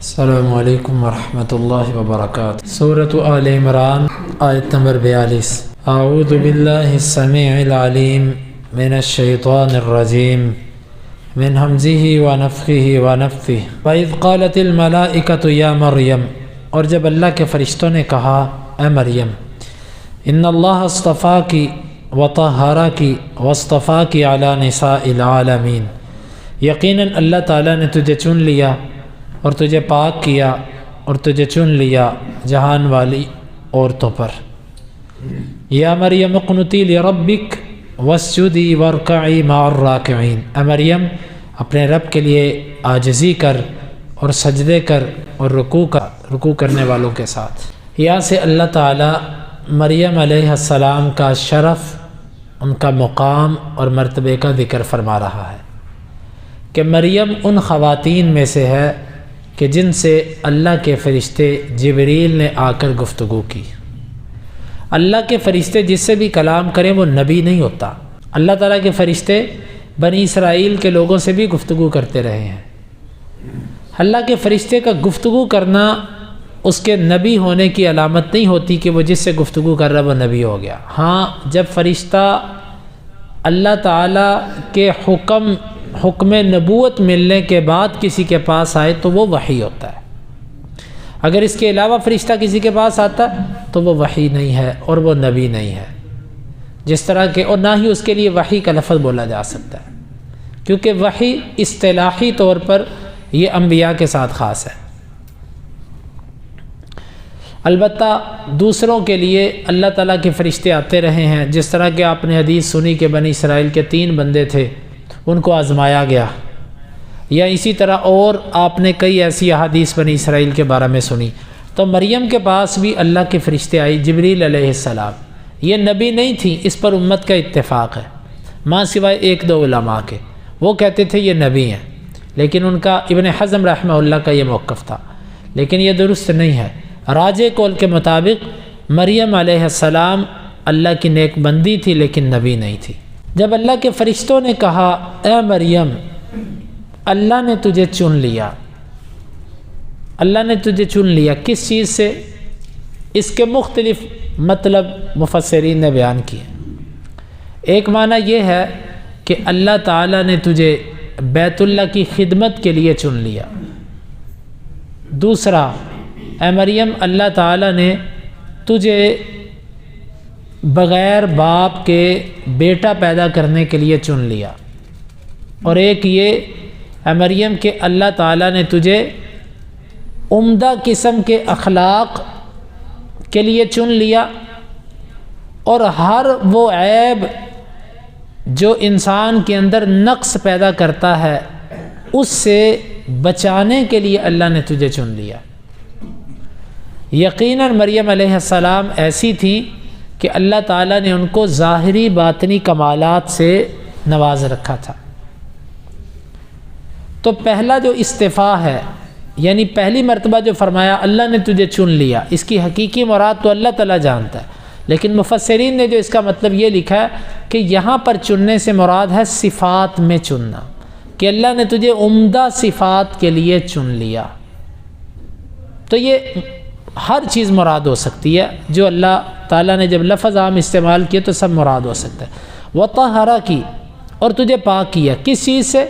السلام علیکم ورحمۃ اللہ وبرکاتہ۔ سورۃ آل عمران آیت نمبر 42۔ اعوذ باللہ السمیع العلیم من الشیطان الرجیم من ہمزہ ونفخہ ونفثہ وَإِذْ قَالَتِ الْمَلَائِكَةُ يَا مَرْيَمْ، اور جب اللہ کے فرشتوں نے کہا اے مریم، ان اللہ اصطفاکی وطہرکی واصطفاکی علی نساء العالمین، یقیناً اللہ تعالیٰ نے تجھے چن لیا اور تجھے پاک کیا اور تجھے چن لیا جہان والی عورتوں پر۔ یا مریم اقنتی لربک واسجدی وارکعی مع الراکعین، اے مریم اپنے رب کے لیے عاجزی کر اور سجدے کر اور رکوع کرنے والوں کے ساتھ۔ یہاں سے اللہ تعالیٰ مریم علیہ السلام کا شرف، ان کا مقام اور مرتبے کا ذکر فرما رہا ہے کہ مریم ان خواتین میں سے ہے کہ جن سے اللہ کے فرشتے جبریل نے آ کر گفتگو کی۔ اللہ کے فرشتے جس سے بھی کلام کریں وہ نبی نہیں ہوتا۔ اللہ تعالیٰ کے فرشتے بنی اسرائیل کے لوگوں سے بھی گفتگو کرتے رہے ہیں۔ اللہ کے فرشتے کا گفتگو کرنا اس کے نبی ہونے کی علامت نہیں ہوتی کہ وہ جس سے گفتگو کر رہا وہ نبی ہو گیا۔ ہاں، جب فرشتہ اللہ تعالیٰ کے حکم نبوت ملنے کے بعد کسی کے پاس آئے تو وہ وحی ہوتا ہے۔ اگر اس کے علاوہ فرشتہ کسی کے پاس آتا تو وہ وحی نہیں ہے اور وہ نبی نہیں ہے، جس طرح کہ اور نہ ہی اس کے لیے وحی کا لفظ بولا جا سکتا ہے، کیونکہ وحی اصطلاحی طور پر یہ انبیاء کے ساتھ خاص ہے۔ البتہ دوسروں کے لیے اللہ تعالیٰ کے فرشتے آتے رہے ہیں، جس طرح کہ آپ نے حدیث سنی کہ بنی اسرائیل کے 3 بندے تھے، ان کو آزمایا گیا، یا اسی طرح اور آپ نے کئی ایسی احادیث بنی اسرائیل کے بارے میں سنی۔ تو مریم کے پاس بھی اللہ کے فرشتے آئی، جبریل علیہ السلام۔ یہ نبی نہیں تھی، اس پر امت کا اتفاق ہے، ماں سوائے 1-2 علماء کے، وہ کہتے تھے یہ نبی ہیں، لیکن ان کا ابن حزم رحمہ اللہ کا یہ موقف تھا، لیکن یہ درست نہیں ہے۔ راجح قول کے مطابق مریم علیہ السلام اللہ کی نیک بندی تھی لیکن نبی نہیں تھی۔ جب اللہ کے فرشتوں نے کہا اے مریم اللہ نے تجھے چن لیا، اللہ نے تجھے چن لیا، کس چیز سے؟ اس کے مختلف مطلب مفسرین نے بیان کیے۔ ایک معنی یہ ہے کہ اللہ تعالیٰ نے تجھے بیت اللہ کی خدمت کے لیے چن لیا۔ دوسرا، اے مریم اللہ تعالیٰ نے تجھے بغیر باپ کے بیٹا پیدا کرنے کے لیے چن لیا۔ اور ایک یہ اے مریم کہ اللہ تعالیٰ نے تجھے عمدہ قسم کے اخلاق کے لیے چن لیا، اور ہر وہ عیب جو انسان کے اندر نقص پیدا کرتا ہے اس سے بچانے کے لیے اللہ نے تجھے چن لیا۔ یقیناً مریم علیہ السلام ایسی تھی کہ اللہ تعالیٰ نے ان کو ظاہری باطنی کمالات سے نواز رکھا تھا۔ تو پہلا جو استفاء ہے، یعنی پہلی مرتبہ جو فرمایا اللہ نے تجھے چن لیا، اس کی حقیقی مراد تو اللہ تعالیٰ جانتا ہے، لیکن مفسرین نے جو اس کا مطلب یہ لکھا ہے کہ یہاں پر چننے سے مراد ہے صفات میں چننا، کہ اللہ نے تجھے عمدہ صفات کے لیے چن لیا۔ تو یہ ہر چیز مراد ہو سکتی ہے، جو اللہ تعالیٰ نے جب لفظ عام استعمال کیے تو سب مراد ہو سکتا ہے۔ وطہرکی، اور تجھے پاک کیا، کس چیز سے؟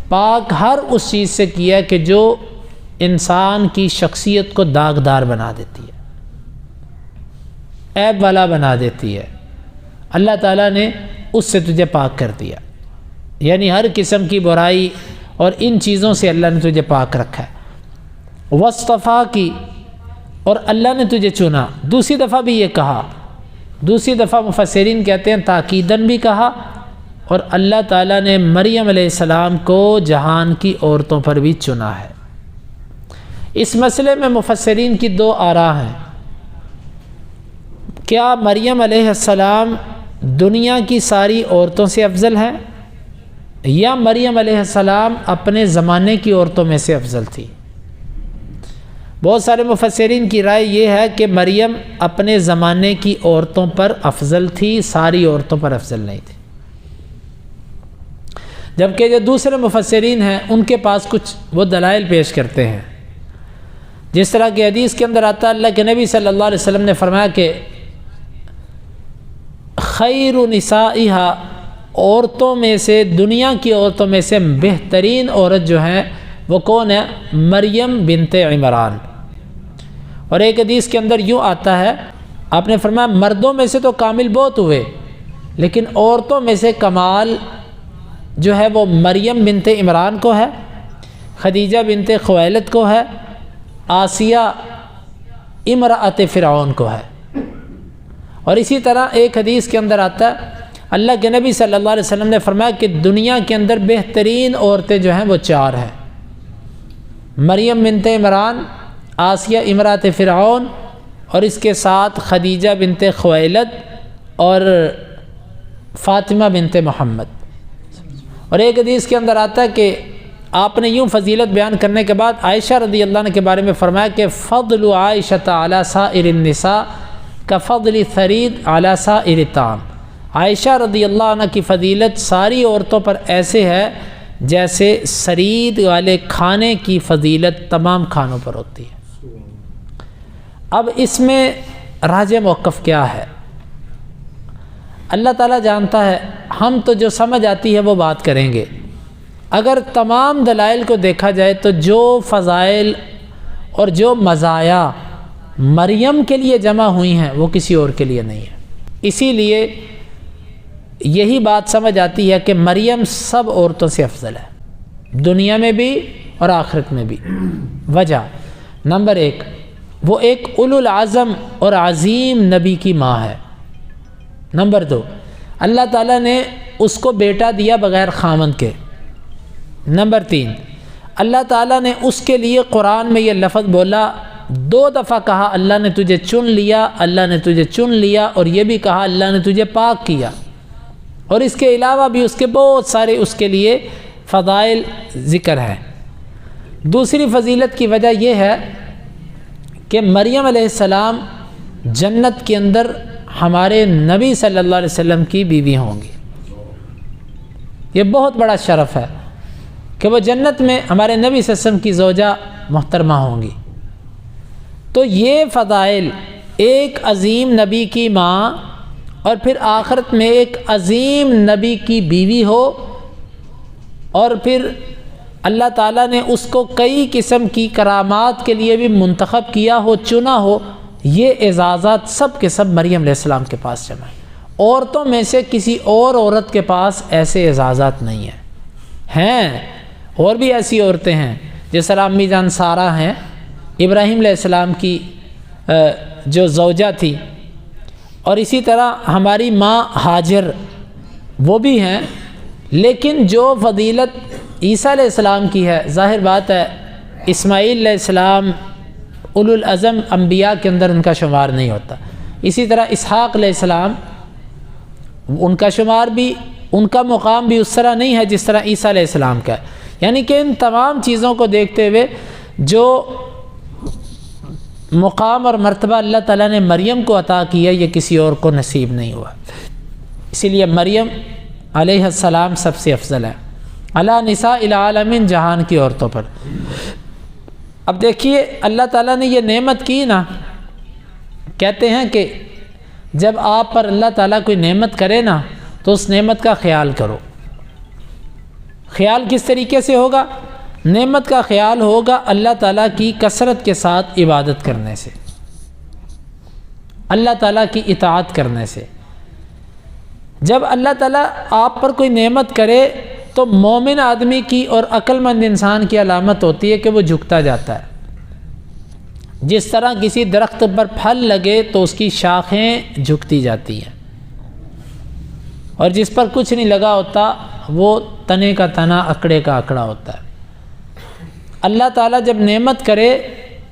پاک ہر اس چیز سے کیا کہ جو انسان کی شخصیت کو داغدار بنا دیتی ہے، عیب والا بنا دیتی ہے، اللہ تعالیٰ نے اس سے تجھے پاک کر دیا، یعنی ہر قسم کی برائی اور ان چیزوں سے اللہ نے تجھے پاک رکھا ہے۔ واصطفاکی، اور اللہ نے تجھے چنا، دوسری دفعہ بھی یہ کہا، دوسری دفعہ مفسرین کہتے ہیں تاکیداً بھی کہا، اور اللہ تعالیٰ نے مریم علیہ السلام کو جہان کی عورتوں پر بھی چنا ہے۔ اس مسئلے میں مفسرین کی 2 آراء ہیں۔ کیا مریم علیہ السلام دنیا کی ساری عورتوں سے افضل ہے، یا مریم علیہ السلام اپنے زمانے کی عورتوں میں سے افضل تھی؟ بہت سارے مفسرین کی رائے یہ ہے کہ مریم اپنے زمانے کی عورتوں پر افضل تھی، ساری عورتوں پر افضل نہیں تھی۔ جبکہ جو دوسرے مفسرین ہیں ان کے پاس کچھ وہ دلائل پیش کرتے ہیں۔ جس طرح کی حدیث کے اندر آتا ہے، اللہ کے نبی صلی اللہ علیہ وسلم نے فرمایا کہ خیر نسائها، عورتوں میں سے، دنیا کی عورتوں میں سے بہترین عورت جو ہے وہ کون ہے؟ مریم بنت عمران۔ اور ایک حدیث کے اندر یوں آتا ہے، آپ نے فرمایا مردوں میں سے تو کامل بہت ہوئے، لیکن عورتوں میں سے کمال جو ہے وہ مریم بنت عمران کو ہے، خدیجہ بنت خویلد کو ہے، آسیہ امرأۃ فرعون کو ہے۔ اور اسی طرح ایک حدیث کے اندر آتا ہے، اللہ کے نبی صلی اللہ علیہ وسلم نے فرمایا کہ دنیا کے اندر بہترین عورتیں جو ہیں وہ 4 ہیں، مریم بنت عمران، آسیہ امرأۃ فرعون، اور اس کے ساتھ خدیجہ بنت خویلد اور فاطمہ بنت محمد۔ اور ایک حدیث کے اندر آتا ہے کہ آپ نے یوں فضیلت بیان کرنے کے بعد عائشہ رضی اللہ عنہ کے بارے میں فرمایا کہ فضل عائشہ علی سائر النساء کفضل ثرید علی سائر الطعام، عائشہ رضی اللہ عنہ کی فضیلت ساری عورتوں پر ایسے ہے جیسے سرید والے کھانے کی فضیلت تمام کھانوں پر ہوتی ہے۔ اب اس میں راجع موقف کیا ہے؟ اللہ تعالیٰ جانتا ہے، ہم تو جو سمجھ آتی ہے وہ بات کریں گے۔ اگر تمام دلائل کو دیکھا جائے تو جو فضائل اور جو مزایا مریم کے لیے جمع ہوئی ہیں وہ کسی اور کے لیے نہیں ہے۔ اسی لیے یہی بات سمجھ آتی ہے کہ مریم سب عورتوں سے افضل ہے، دنیا میں بھی اور آخرت میں بھی۔ وجہ نمبر 1، وہ ایک اولو العزم اور عظیم نبی کی ماں ہے۔ نمبر 2، اللہ تعالیٰ نے اس کو بیٹا دیا بغیر خامند کے۔ نمبر 3، اللہ تعالیٰ نے اس کے لیے قرآن میں یہ لفظ بولا، 2 دفعہ کہا اللہ نے تجھے چن لیا، اللہ نے تجھے چن لیا، اور یہ بھی کہا اللہ نے تجھے پاک کیا۔ اور اس کے علاوہ بھی اس کے بہت سارے اس کے لیے فضائل ذکر ہیں۔ دوسری فضیلت کی وجہ یہ ہے کہ مریم علیہ السلام جنت کے اندر ہمارے نبی صلی اللہ علیہ وسلم کی بیوی ہوں گی۔ یہ بہت بڑا شرف ہے کہ وہ جنت میں ہمارے نبی صلی اللہ علیہ وسلم کی زوجہ محترمہ ہوں گی۔ تو یہ فضائل، ایک عظیم نبی کی ماں اور پھر آخرت میں ایک عظیم نبی کی بیوی ہو، اور پھر اللہ تعالیٰ نے اس کو کئی قسم کی کرامات کے لیے بھی منتخب کیا ہو، چنا ہو، یہ اعزازات سب کے سب مریم علیہ السلام کے پاس جمع ہیں۔ عورتوں میں سے کسی اور عورت کے پاس ایسے اعزازات نہیں ہیں۔ اور بھی ایسی عورتیں ہیں، جس طرح امی جان سارہ ہیں، ابراہیم علیہ السلام کی جو زوجہ تھی، اور اسی طرح ہماری ماں ہاجر وہ بھی ہیں۔ لیکن جو فضیلت عیسیٰ علیہ السلام کی ہے، ظاہر بات ہے اسماعیل علیہ السلام اولو العزم انبیاء کے اندر ان کا شمار نہیں ہوتا۔ اسی طرح اسحاق علیہ السلام، ان کا شمار بھی، ان کا مقام بھی اس طرح نہیں ہے جس طرح عیسیٰ علیہ السلام کا ہے۔ یعنی کہ ان تمام چیزوں کو دیکھتے ہوئے جو مقام اور مرتبہ اللہ تعالیٰ نے مریم کو عطا کیا، یہ کسی اور کو نصیب نہیں ہوا۔ اسی لیے مریم علیہ السلام سب سے افضل ہے علی نساء العالمین، جہان کی عورتوں پر۔ اب دیکھیے اللہ تعالیٰ نے یہ نعمت کی نا، کہتے ہیں کہ جب آپ پر اللہ تعالیٰ کوئی نعمت کرے نا تو اس نعمت کا خیال کرو۔ خیال کس طریقے سے ہوگا؟ نعمت کا خیال ہوگا اللہ تعالیٰ کی کثرت کے ساتھ عبادت کرنے سے، اللہ تعالیٰ کی اطاعت کرنے سے۔ جب اللہ تعالیٰ آپ پر کوئی نعمت کرے تو مومن آدمی کی اور عقل مند انسان کی علامت ہوتی ہے کہ وہ جھکتا جاتا ہے۔ جس طرح کسی درخت پر پھل لگے تو اس کی شاخیں جھکتی جاتی ہیں، اور جس پر کچھ نہیں لگا ہوتا وہ تنے کا تنا، اکڑے کا اکڑا ہوتا ہے۔ اللہ تعالیٰ جب نعمت کرے،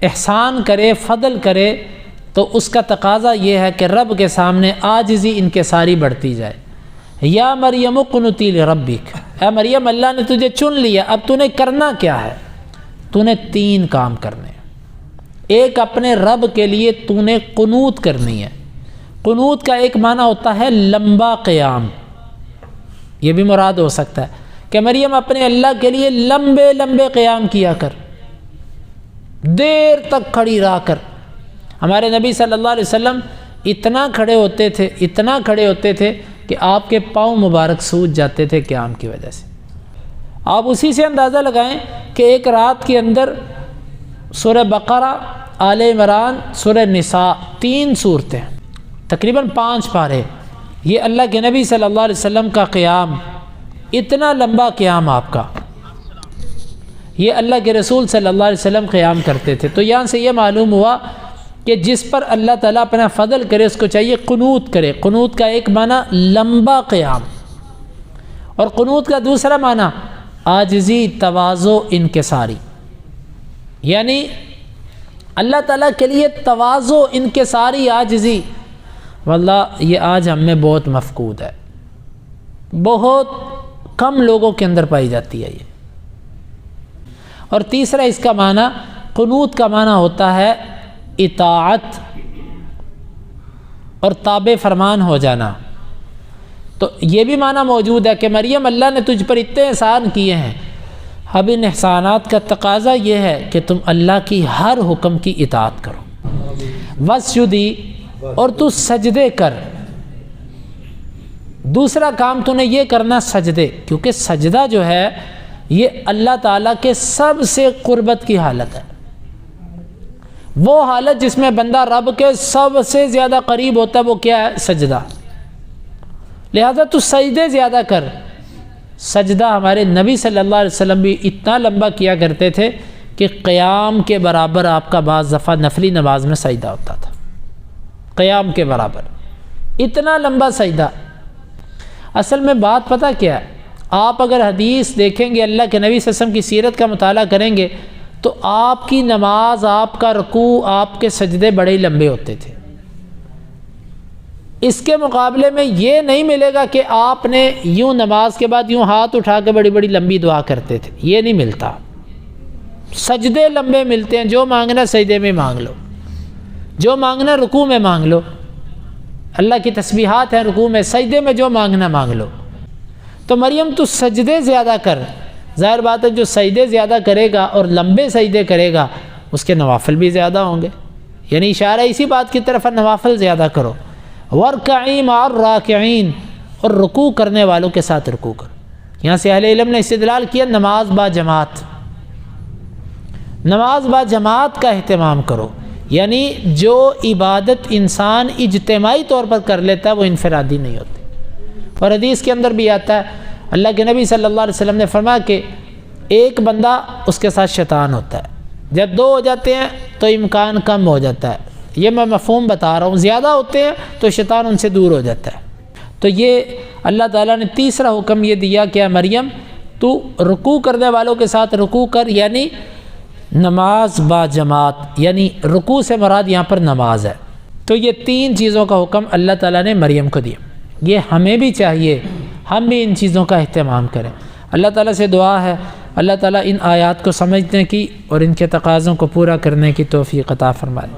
احسان کرے، فضل کرے، تو اس کا تقاضا یہ ہے کہ رب کے سامنے عاجزی انکساری بڑھتی جائے۔ یا مریم اقنتی لربک، اے مریم اللہ نے تجھے چن لیا، اب تو نے کرنا کیا ہے؟ تو نے 3 کام کرنے ہیں۔ ایک، اپنے رب کے لیے تو نے قنوت کرنی ہے۔ قنوت کا ایک معنی ہوتا ہے لمبا قیام، یہ بھی مراد ہو سکتا ہے کہ مریم اپنے اللہ کے لیے لمبے لمبے قیام کیا کر۔ دیر تک کھڑی رہ کر. ہمارے نبی صلی اللہ علیہ وسلم اتنا کھڑے ہوتے تھے کہ آپ کے پاؤں مبارک سوج جاتے تھے قیام کی وجہ سے. آپ اسی سے اندازہ لگائیں کہ ایک رات کے اندر سورہ بقرہ، آل عمران، سورہ نساء، 3 صورتیں، تقریباً 5 پارے، یہ اللہ کے نبی صلی اللہ علیہ وسلم کا قیام، اتنا لمبا قیام آپ کا، یہ اللہ کے رسول صلی اللہ علیہ وسلم قیام کرتے تھے. تو یہاں سے یہ معلوم ہوا کہ جس پر اللہ تعالیٰ اپنا فضل کرے اس کو چاہیے قنوت کرے. قنوت کا ایک معنی لمبا قیام، اور قنوت کا دوسرا معنی عاجزی، تواضع، انکساری. یعنی اللہ تعالیٰ کے لیے تواضع، انکساری، عاجزی، واللہ یہ آج ہم میں بہت مفقود ہے، بہت کم لوگوں کے اندر پائی جاتی ہے یہ. اور تیسرا اس کا معنی، قنوت کا معنی ہوتا ہے اطاعت اور تابع فرمان ہو جانا. تو یہ بھی معنی موجود ہے کہ مریم اللہ نے تجھ پر اتنے احسان کیے ہیں، اب ان احسانات کا تقاضا یہ ہے کہ تم اللہ کی ہر حکم کی اطاعت کرو. واسجدی، اور تو سجدے کر. دوسرا کام تو نے یہ کرنا سجدے، کیونکہ سجدہ جو ہے یہ اللہ تعالیٰ کے سب سے قربت کی حالت ہے، وہ حالت جس میں بندہ رب کے سب سے زیادہ قریب ہوتا ہے، وہ کیا ہے؟ سجدہ. لہذا تو سجدے زیادہ کر. سجدہ ہمارے نبی صلی اللہ علیہ وسلم بھی اتنا لمبا کیا کرتے تھے کہ قیام کے برابر آپ کا بعض دفعہ نفلی نماز میں سجدہ ہوتا تھا، قیام کے برابر اتنا لمبا سجدہ. اصل میں بات پتہ کیا ہے؟ آپ اگر حدیث دیکھیں گے، اللہ کے نبی صلی اللہ علیہ وسلم کی سیرت کا مطالعہ کریں گے، تو آپ کی نماز، آپ کا رکوع، آپ کے سجدے بڑے ہی لمبے ہوتے تھے. اس کے مقابلے میں یہ نہیں ملے گا کہ آپ نے یوں نماز کے بعد یوں ہاتھ اٹھا کے بڑی بڑی لمبی دعا کرتے تھے، یہ نہیں ملتا. سجدے لمبے ملتے ہیں. جو مانگنا سجدے میں مانگ لو، جو مانگنا رکوع میں مانگ لو. اللہ کی تسبیحات ہیں رکوع میں، سجدے میں جو مانگنا مانگ لو. تو مریم تو سجدے زیادہ کر. ظاہر بات ہے جو سجدے زیادہ کرے گا اور لمبے سجدے کرے گا اس کے نوافل بھی زیادہ ہوں گے. یعنی اشارہ اسی بات کی طرف، نوافل زیادہ کرو. وَارْكَعِي مَعَ الرَّاكِعِينَ، اور رکوع کرنے والوں کے ساتھ رکوع کرو. یہاں سے اہل علم نے استدلال کیا نماز با جماعت، نماز با جماعت کا اہتمام کرو. یعنی جو عبادت انسان اجتماعی طور پر کر لیتا ہے وہ انفرادی نہیں ہوتی. اور حدیث کے اندر بھی آتا ہے، اللہ کے نبی صلی اللہ علیہ وسلم نے فرمایا کہ ایک بندہ اس کے ساتھ شیطان ہوتا ہے، جب 2 ہو جاتے ہیں تو امکان کم ہو جاتا ہے. یہ میں مفہوم بتا رہا ہوں، زیادہ ہوتے ہیں تو شیطان ان سے دور ہو جاتا ہے. تو یہ اللہ تعالیٰ نے تیسرا حکم یہ دیا کہ مریم تو رکوع کرنے والوں کے ساتھ رکوع کر، یعنی نماز با جماعت، یعنی رکوع سے مراد یہاں پر نماز ہے. تو یہ 3 چیزوں کا حکم اللہ تعالیٰ نے مریم کو دیا. یہ ہمیں بھی چاہیے ہم بھی ان چیزوں کا اہتمام کریں. اللہ تعالیٰ سے دعا ہے اللہ تعالیٰ ان آیات کو سمجھنے کی اور ان کے تقاضوں کو پورا کرنے کی توفیق عطا فرمائے.